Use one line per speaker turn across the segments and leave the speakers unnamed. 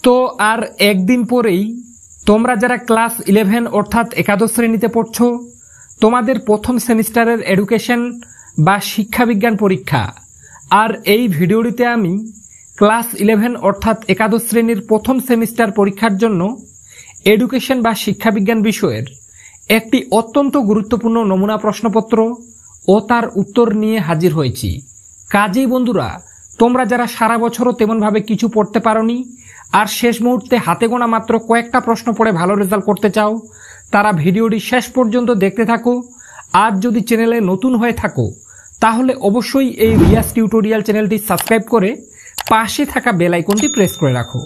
তো আর একদিন পরেই তোমরা যারা ক্লাস 11 অর্থাৎ একাদশ শ্রেণীতে পড়ছো, তোমাদের প্রথম সেমিস্টারের এডুকেশন বা শিক্ষাবিজ্ঞান পরীক্ষা। আর এই ভিডিওটিতে আমি ক্লাস 11 অর্থাৎ একাদশ শ্রেণীর প্রথম সেমিস্টার পরীক্ষার জন্য এডুকেশন বা শিক্ষাবিজ্ঞান বিষয়ের একটি অত্যন্ত গুরুত্বপূর্ণ নমুনা প্রশ্নপত্র ও তার উত্তর নিয়ে হাজির হয়েছি। কাজেই বন্ধুরা, তোমরা যারা সারা বছরও তেমনভাবে কিছু পড়তে পারোনি আর শেষ মুহূর্তে হাতে গোনা মাত্র কয়েকটা প্রশ্ন পড়ে ভালো রেজাল্ট করতে চাও, তারা ভিডিওটি শেষ পর্যন্ত দেখতে থাকো। আর যদি চ্যানেলে নতুন হয়ে থাকো তাহলে অবশ্যই এই রিয়াজ টিউটোরিয়াল চ্যানেলটি সাবস্ক্রাইব করে পাশে থাকা বেল আইকনটি প্রেস করে রাখো।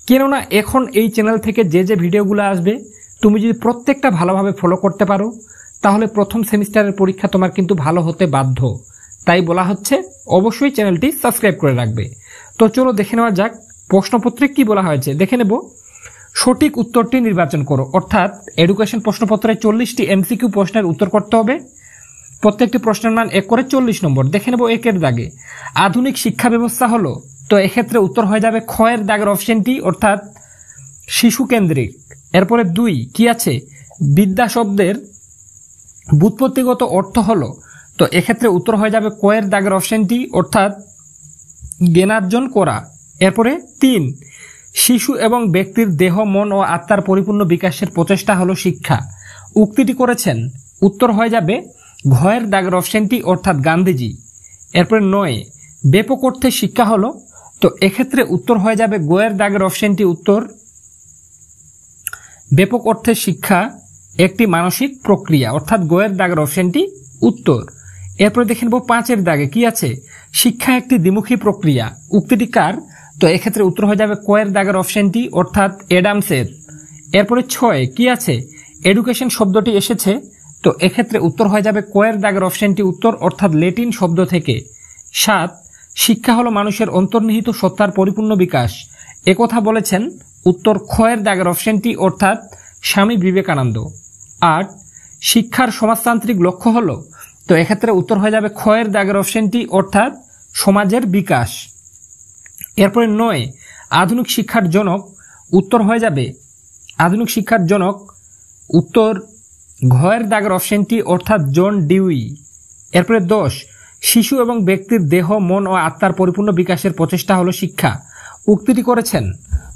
কেননা এখন এই চ্যানেল থেকে যে ভিডিওগুলো আসবে তুমি যদি প্রত্যেকটা ভালোভাবে ফলো করতে পারো তাহলে প্রথম সেমিস্টারের পরীক্ষা তোমার কিন্তু ভালো হতে বাধ্য। তাই বলা হচ্ছে অবশ্যই চ্যানেলটি সাবস্ক্রাইব করে রাখবে। তো চলো দেখে নেওয়া যাক প্রশ্নপত্রে কি বলা হয়েছে। দেখে নেব, সঠিক উত্তরটি নির্বাচন করো। অর্থাৎ এডুকেশন প্রশ্নপত্রে 40টি এমসিকিউ প্রশ্নের উত্তর করতে হবে। প্রত্যেকটি প্রশ্নের মান 1 করে 40 নম্বর। দেখে নেব 1-এর দাগে আধুনিক শিক্ষা ব্যবস্থা হলো, তো এক্ষেত্রে উত্তর হয়ে যাবে খ-এর দাগের অপশনটি অর্থাৎ শিশু কেন্দ্রিক। এরপরে 2 কি আছে, বিদ্যা শব্দের ব্যুৎপত্তিগত অর্থ হলো, তো এক্ষেত্রে উত্তর হয়ে যাবে ক-এর দাগের অপশনটি অর্থাৎ জ্ঞানার্জন করা। এরপরে 3 শিশু এবং ব্যক্তির দেহ মন ও আত্মার পরিপূর্ণ বিকাশের প্রচেষ্টা হলো শিক্ষা। উক্তিটি করেছেন, উত্তর হয়ে যাবে ঘ-এর দাগের অপশনটি অর্থাৎ গান্ধীজি। এরপরে 9 ব্যাপক অর্থে শিক্ষা হলো, তো এক্ষেত্রে উত্তর হয়ে যাবে গ-এর দাগের অপশনটি উত্তর ব্যাপক অর্থে শিক্ষা একটি মানসিক প্রক্রিয়া অর্থাৎ গ-এর দাগের অপশনটি উত্তর। এরপরে দেখে নেব 5-এর দাগে কি আছে, শিক্ষা একটি দ্বিমুখী প্রক্রিয়া। উক্তিটি কার, তো এক্ষেত্রে উত্তর হয়ে যাবে ক-এর দাগের অপশনটি অর্থাৎ অ্যাডামসের। এরপরে 6 কি আছে, এডুকেশন শব্দটি এসেছে, তো এক্ষেত্রে উত্তর হয়ে যাবে ক-এর দাগের অপশনটি উত্তর অর্থাৎ ল্যাটিন শব্দ থেকে। 7 শিক্ষা হলো মানুষের অন্তর্নিহিত সত্তার পরিপূর্ণ বিকাশ, একথা বলেছেন, উত্তর খ-এর দাগের অপশনটি অর্থাৎ স্বামী বিবেকানন্দ। 8 শিক্ষার সমাজতান্ত্রিক লক্ষ্য হলো, তো এক্ষেত্রে উত্তর হয়ে যাবে খ-এর দাগের অপশনটি অর্থাৎ সমাজের বিকাশ। এরপরে 9 আধুনিক শিক্ষার জনক, উত্তর হয়ে যাবে আধুনিক শিক্ষার জনক উত্তর ঘ-এর দাগের অপশনটি অর্থাৎ জন ডিউই। এরপরে 10 শিশু এবং ব্যক্তির দেহ মন ও আত্মার পরিপূর্ণ বিকাশের প্রচেষ্টা হলো শিক্ষা। উক্তিটি করেছেন,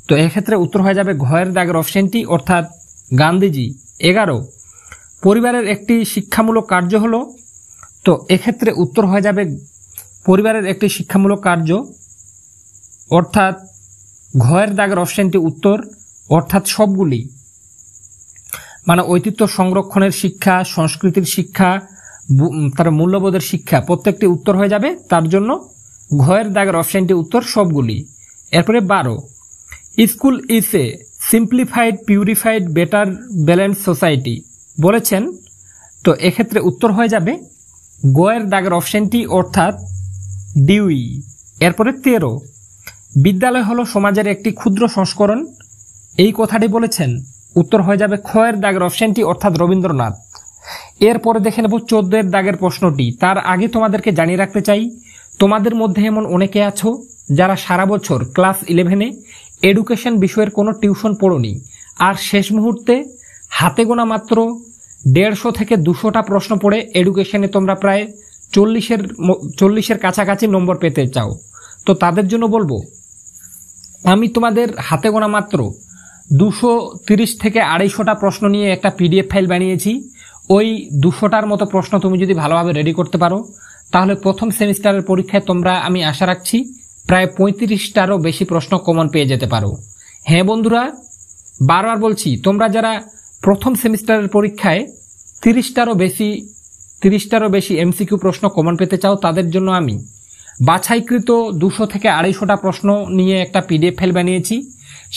তো এক্ষেত্রে উত্তর হয়ে যাবে ঘ-এর দাগের অপশনটি অর্থাৎ গান্ধীজি। 11 পরিবারের একটি শিক্ষামূলক কার্য হলো, তো এক্ষেত্রে উত্তর হয়ে যাবে পরিবারের একটি শিক্ষামূলক কার্য অর্থাৎ ঘ-এর দাগের অপশনটি উত্তর অর্থাৎ সবগুলি, মানে ঐতিহ্য সংরক্ষণের শিক্ষা, সংস্কৃতির শিক্ষা, তার মূল্যবোধের শিক্ষা প্রত্যেকটি উত্তর হয়ে যাবে, তার জন্য ঘ-এর দাগের অপশনটি উত্তর সবগুলি। এরপরে 12 school is a simplified purified better balance society বলেছেন, তো এক্ষেত্রে উত্তর হয়ে যাবে গ-এর দাগের অপশনটি অর্থাৎ ডিউই। এরপরে 13 বিদ্যালয় হলো সমাজের একটি ক্ষুদ্র সংস্করণ, এই কথাটি বলেছেন, উত্তর হয়ে যাবে খ-এর দাগের অপশনটি অর্থাৎ রবীন্দ্রনাথ। এরপরে দেখে নেব 14-এর দাগের প্রশ্নটি। তার আগে তোমাদেরকে জানিয়ে রাখতে চাই, তোমাদের মধ্যে এমন অনেকে আছো যারা সারা বছর ক্লাস 11-এ এডুকেশন বিষয়ের কোনো টিউশন পড়োনি আর শেষ মুহূর্তে হাতে গোনা মাত্র 150 থেকে 200টা প্রশ্ন পড়ে এডুকেশনে তোমরা প্রায় 40-এর কাছাকাছি নম্বর পেতে চাও। তো তাদের জন্য বলবো, আমি তোমাদের হাতে গোনা মাত্র 230 থেকে 250টা প্রশ্ন নিয়ে একটা পিডিএফ ফাইল বানিয়েছি। ওই 200টার মতো প্রশ্ন তুমি যদি ভালোভাবে রেডি করতে পারো তাহলে প্রথম সেমিস্টারের পরীক্ষায় তোমরা, আমি আশা রাখছি, প্রায় 35টারও বেশি প্রশ্ন কমন পেয়ে যেতে পারো। হ্যাঁ বন্ধুরা, বারবার বলছি, তোমরা যারা প্রথম সেমিস্টারের পরীক্ষায় 30টারও বেশি এমসিকিউ প্রশ্ন কমন পেতে চাও, তাদের জন্য আমি বাছাইকৃত 200 থেকে 250টা প্রশ্ন নিয়ে একটা পিডিএফ ফাইল বানিয়েছি।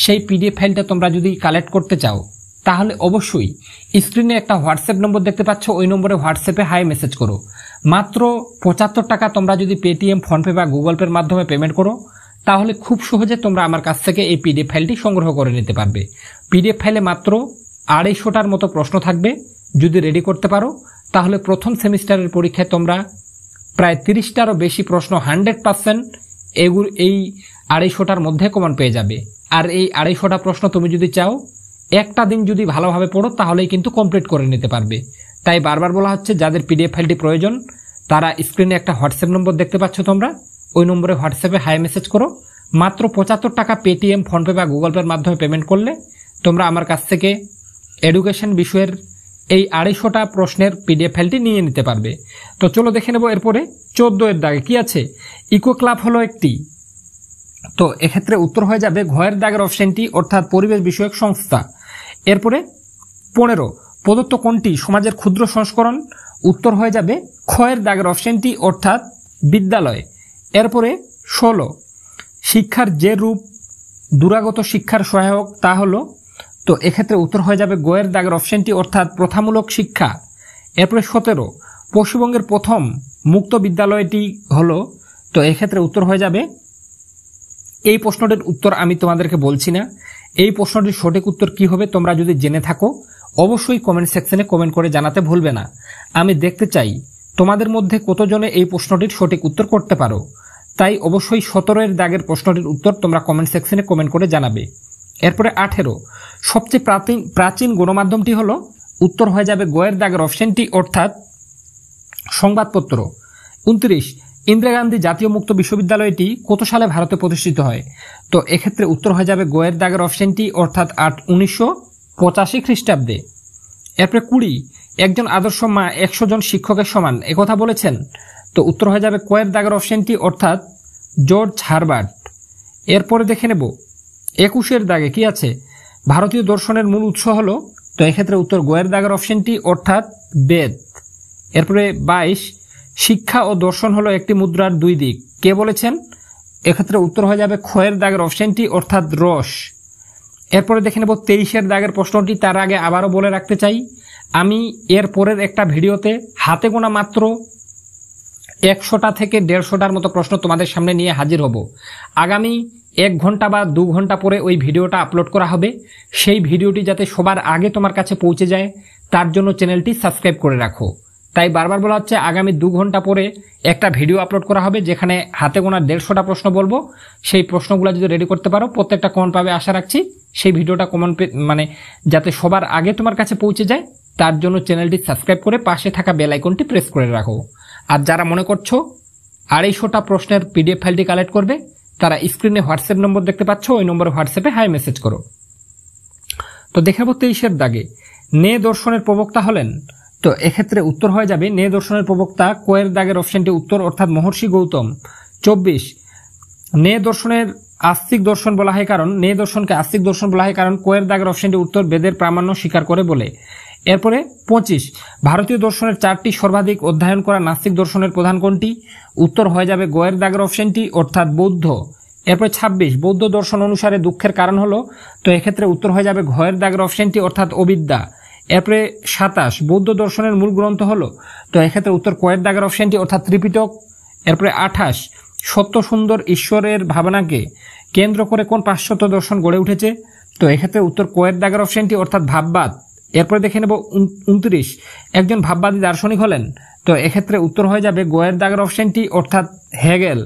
সেই পিডিএফ ফাইলটা তোমরা যদি কালেক্ট করতে চাও তাহলে অবশ্যই স্ক্রিনে একটা হোয়াটসঅ্যাপ নম্বর দেখতে পাচ্ছ, ওই নম্বরে হোয়াটসঅ্যাপে হাই মেসেজ করো। মাত্র 75 টাকা তোমরা যদি পেটিএম, ফোনপে বা গুগল পের মাধ্যমে পেমেন্ট করো তাহলে খুব সহজে তোমরা আমার কাছ থেকে এই পিডিএফ ফাইলটি সংগ্রহ করে নিতে পারবে। পিডিএফ ফাইলে মাত্র 250টার মতো প্রশ্ন থাকবে। যদি রেডি করতে পারো তাহলে প্রথম সেমিস্টারের পরীক্ষায় তোমরা প্রায় 30টারও বেশি প্রশ্ন 100% এই 250টার মধ্যে কমন পেয়ে যাবে। আর এই 250টা প্রশ্ন তুমি যদি চাও একটা দিন যদি ভালোভাবে পড়ো তাহলেই কিন্তু কমপ্লিট করে নিতে পারবে। তাই বারবার বলা হচ্ছে যাদের পিডিএফ ফাইলটি প্রয়োজন তারা স্ক্রিনে একটা হোয়াটসঅ্যাপ নম্বর দেখতে পাচ্ছ তোমরা, ওই নম্বরে হোয়াটসঅ্যাপে হাই মেসেজ করো। মাত্র 75 টাকা পেটিএম, ফোনপে বা গুগল পের মাধ্যমে পেমেন্ট করলে তোমরা আমার কাছ থেকে এডুকেশন বিষয়ের এই 250টা প্রশ্নের পিডিএফ ফাইলটি নিয়ে নিতে পারবে। তো চলো দেখে নেব এরপরে 14 এর দাগে কি আছে। ইকো ক্লাব হলো একটি, তো এক্ষেত্রে উত্তর হয়ে যাবে ঘয়ের দাগের অপশনটি অর্থাৎ পরিবেশ বিষয়ক সংস্থা। এরপরে 15 প্রদত্ত কোনটি সমাজের ক্ষুদ্র সংস্করণ, উত্তর হয়ে যাবে ক্ষয়ের দাগের অপশনটি অর্থাৎ বিদ্যালয়। এরপরে 16 শিক্ষার যে রূপ দূরাগত শিক্ষার সহায়ক তা হলো, তো এক্ষেত্রে উত্তর হয়ে যাবে গয়ের দাগের অপশনটি অর্থাৎ প্রথামূলক শিক্ষা। এরপরে 17 পশ্চিমবঙ্গের প্রথম মুক্ত বিদ্যালয়টি হলো, তো এক্ষেত্রে উত্তর হয়ে যাবে, এই প্রশ্নটির উত্তর আমি তোমাদেরকে বলছি না, এই প্রশ্নটির সঠিক উত্তর কি হবে তোমরা যদি জেনে থাকো অবশ্যই কমেন্ট সেকশনে কমেন্ট করে জানাতে ভুলবে না। আমি দেখতে চাই তোমাদের মধ্যে কতজনে এই প্রশ্নটির সঠিক উত্তর করতে পারো। তাই অবশ্যই 17 এর দাগের প্রশ্নটির উত্তর তোমরা কমেন্ট সেকশনে কমেন্ট করে জানাবে। এরপরে 18 সবচেয়ে প্রাচীন গণমাধ্যমটি হলো, উত্তর হয়ে যাবে গয়ের দাগের অপশনটি অর্থাৎ সংবাদপত্র। 29 ইন্দিরা গান্ধী জাতীয় মুক্ত বিশ্ববিদ্যালয়টি কত সালে ভারতে প্রতিষ্ঠিত হয়, তো এক্ষেত্রে উত্তর হয়ে যাবে গয়ের দাগের অপশনটি অর্থাৎ 1985 খ্রিস্টাব্দে। এরপরে 20 একজন আদর্শ মা 100 জন শিক্ষকের সমান একথা বলেছেন, তো উত্তর হয়ে যাবে কয়ের দাগের অপশনটি অর্থাৎ জর্জ হারবার্ট। এরপরে দেখে নেব 21 এর দাগে কি আছে। ভারতীয় দর্শনের মূল উৎস হলো, তো এক্ষেত্রে উত্তর গয়ের দাগের অপশনটি অর্থাৎ বেদ। এরপরে 22 শিক্ষা ও দর্শন হলো একটি মুদ্রার দুই দিক, কে বলেছেন, এক্ষেত্রে উত্তর হয়ে যাবে ক্ষয়ের দাগের অপশনটি অর্থাৎ রস। এরপরে দেখে নেব 23 এর দাগের প্রশ্নটি। তার আগে আবারও বলে রাখতে চাই আমি এর পরের একটা ভিডিওতে হাতে গোনা মাত্র 100টা থেকে 150টার মতো প্রশ্ন তোমাদের সামনে নিয়ে হাজির হব। আগামী 1 ঘন্টা বা 2 ঘন্টা পরে ওই ভিডিওটা আপলোড করা হবে। সেই ভিডিওটি যাতে সবার আগে তোমার কাছে পৌঁছে যায় তার জন্য চ্যানেলটি সাবস্ক্রাইব করে রাখো। তাই বারবার বলা হচ্ছে আগামী 2 ঘন্টা পরে একটা ভিডিও আপলোড করা হবে যেখানে হাতে গোনা 150টা প্রশ্ন বলবো। সেই প্রশ্নগুলো যদি রেডি করতে পারো প্রত্যেকটা কমেন্ট পাবে আশা রাখছি। সেই ভিডিওটা কমেন্ট মানে যাতে সবার আগে তোমার কাছে পৌঁছে যায় তার জন্য চ্যানেলটি সাবস্ক্রাইব করে পাশে থাকা বেল আইকনটি প্রেস করে রাখো। আর যারা মনে করছো 250টা প্রশ্নের পিডিএফ ফাইলটি কালেক্ট করবে তারা স্ক্রিনে হোয়াটসঅ্যাপ নম্বর দেখতে পাচ্ছ, ওই নম্বরে হোয়াটসঅ্যাপে হাই মেসেজ করো। তো দেখাবো 23 এর দাগে নে দর্শনের প্রবক্তা হলেন, তো এক্ষেত্রে উত্তর হয়ে যাবে নে দর্শনের প্রবক্তা কয়ের দাগের অপশনটি উত্তর অর্থাৎ মহর্ষি গৌতম। 24 নে দর্শনের আস্তিক দর্শন বলা হয় কারণ, নে দর্শনকে আস্তিক দর্শন বলা হয় কারণ কয়ের দাগের অপশনটি উত্তর বেদের প্রামাণ্য স্বীকার করে বলে। এরপরে 25 ভারতীয় দর্শনের 4টি সর্বাধিক অধ্যয়ন করা নাস্তিক দর্শনের প্রধান কোনটি, উত্তর হয়ে যাবে গয়ের দাগের অপশনটি অর্থাৎ বৌদ্ধ। এরপরে 26 বৌদ্ধ দর্শন অনুসারে দুঃখের কারণ হলো, তো এক্ষেত্রে উত্তর হয়ে যাবে ঘয়ের দাগের অপশনটি অর্থাৎ অবিদ্যা। এরপরে 27 বৌদ্ধ দর্শনের মূল গ্রন্থ হলো, তো এক্ষেত্রে উত্তর কয়ের দাগের অপশনটি অর্থাৎ ত্রিপিটক। এরপরে 28 সত্য সুন্দর ঈশ্বরের ভাবনাকে কেন্দ্র করে কোন পাশ্চাত্য দর্শন গড়ে উঠেছে, তো এক্ষেত্রে উত্তর কয়ের দাগের অপশনটি অর্থাৎ ভাববাদ। এরপরে দেখে নেব 29 একজন ভাববাদী দার্শনিক হলেন, তো এক্ষেত্রে উত্তর হয়ে যাবে গয়ের দাগের অপশনটি অর্থাৎ হেগেল।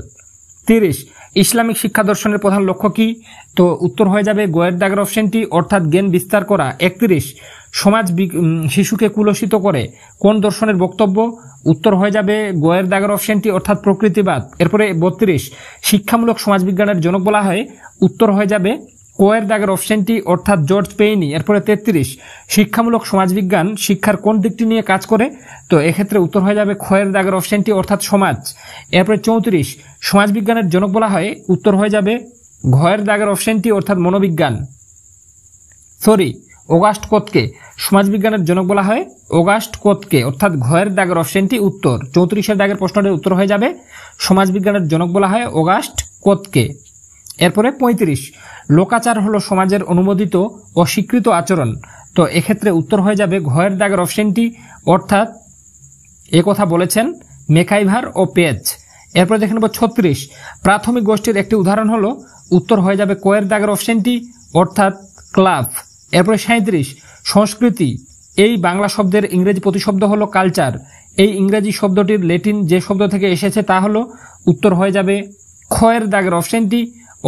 30 ইসলামিক শিক্ষা দর্শনের প্রধান লক্ষ্য কি, তো উত্তর হয়ে যাবে গয়ের দাগের অপশনটি অর্থাৎ জ্ঞান বিস্তার করা। 31 সমাজ শিশুকে কুলসিত করে কোন দর্শনের বক্তব্য, উত্তর হয়ে যাবে গয়ের দাগের অপশনটি অর্থাৎ প্রকৃতিবাদ। এরপরে 32 শিক্ষামূলক সমাজবিজ্ঞানের জনক বলা হয়, উত্তর হয়ে যাবে কোয়ের দাগের অপশনটি অর্থাৎ জর্জ পেইনি। এরপরে 33 শিক্ষামূলক সমাজবিজ্ঞান শিক্ষার কোন দিকটি নিয়ে কাজ করে, তো এক্ষেত্রে উত্তর হয়ে যাবে ক্ষয়ের দাগের অপশনটি অর্থাৎ সমাজ। এরপরে 34 সমাজবিজ্ঞানের জনক বলা হয়, উত্তর হয়ে যাবে ঘয়ের দাগের অপশনটি অর্থাৎ মনোবিজ্ঞান। অগাস্ট কোতকে সমাজবিজ্ঞানের জনক বলা হয়, অগাস্ট কোতকে অর্থাৎ ঘয়ের দাগের অপশনটি উত্তর। 34 দাগের প্রশ্নটির উত্তর হয়ে যাবে সমাজবিজ্ঞানের জনক বলা হয় অগাস্ট কোতকে। এরপরে 35 লোকাচার হলো সমাজের অনুমোদিত ও স্বীকৃত আচরণ, তো এক্ষেত্রে উত্তর হয়ে যাবে ঘয়ের দাগের অপশনটি অর্থাৎ একথা বলেছেন মেকাইভার ও পেজ। এরপরে দেখে নেব 36 প্রাথমিক গোষ্ঠীর একটি উদাহরণ হলো, উত্তর হয়ে যাবে কয়ের দাগের অপশনটি অর্থাৎ ক্লাব। এরপরে 37 সংস্কৃতি এই বাংলা শব্দের ইংরেজি প্রতিশব্দ হলো কালচার, এই ইংরেজি শব্দটির ল্যাটিন যে শব্দ থেকে এসেছে তা হলো, উত্তর হয়ে যাবে ক্ষয়ের দাগের অপশনটি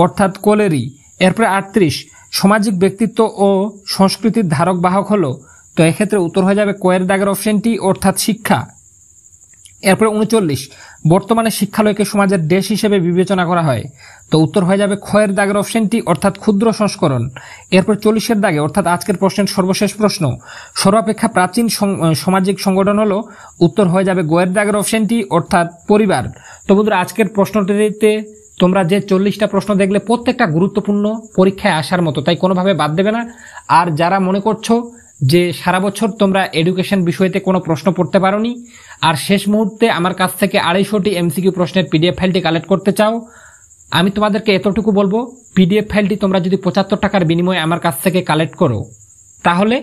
অর্থাৎ কোলেরি। এরপরে 38 সামাজিক ব্যক্তিত্ব ও সংস্কৃতির ধারক বাহক হলো, তো এক্ষেত্রে উত্তর হয়ে যাবে কয়ের দাগের অপশনটি অর্থাৎ শিক্ষা। এরপরে 39 বর্তমানে শিক্ষালয়কে সমাজের দেশ হিসেবে বিবেচনা করা হয়, তো উত্তর হয়ে যাবে ক্ষয়ের দাগের অপশনটি অর্থাৎ ক্ষুদ্র সংস্করণ। এরপর 40 দাগে অর্থাৎ আজকের প্রশ্নের সর্বশেষ প্রশ্ন, সর্বাপেক্ষা প্রাচীন সামাজিক সংগঠন হলো, উত্তর হয়ে যাবে গয়ের দাগের অপশনটি অর্থাৎ পরিবার। তো বন্ধুরা আজকের প্রশ্নটিতে তোমরা যে 40টা প্রশ্ন দেখলে প্রত্যেকটা গুরুত্বপূর্ণ, পরীক্ষায় আসার মতো, তাই কোনোভাবে বাদ দেবে না। আর যারা মনে করছো যে সারা বছর তোমরা এডুকেশন বিষয়তে কোনো প্রশ্ন পড়তে পারোনি আর শেষ মুহূর্তে আমার কাছ থেকে 250টি এমসিকিউ প্রশ্নের পিডিএফ ফাইলটি কালেক্ট করতে চাও, আমি তোমাদেরকে এতটুকু বলবো, পিডিএফ ফাইলটি তোমরা যদি 75 টাকার বিনিময়ে আমার কাছ থেকে কালেক্ট করো, তাহলে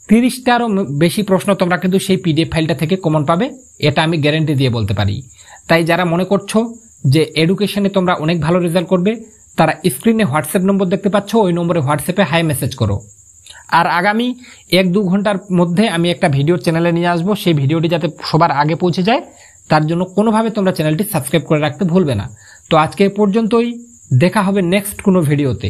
30টারও বেশি প্রশ্ন তোমরা কিন্তু সেই পিডিএফ ফাইলটা থেকে কমন পাবে, এটা আমি গ্যারেন্টি দিয়ে বলতে পারি। তাই যারা মনে করছো যে এডুকেশনে তোমরা অনেক ভালো রেজাল্ট করবে, তারা স্ক্রিনে হোয়াটসঅ্যাপ নম্বর দেখতে পাচ্ছ, ওই নম্বরে হোয়াটসঅ্যাপে হাই মেসেজ করো। আর আগামী 1-2 ঘন্টার মধ্যে আমি একটা ভিডিও চ্যানেলে নিয়ে আসবো, সেই ভিডিওটি যাতে সবার আগে পৌঁছে যায় তার জন্য কোনোভাবে তোমরা চ্যানেলটি সাবস্ক্রাইব করে রাখতে ভুলবে না। তো আজকে পর্যন্তই, দেখা হবে নেক্সট কোনো ভিডিওতে।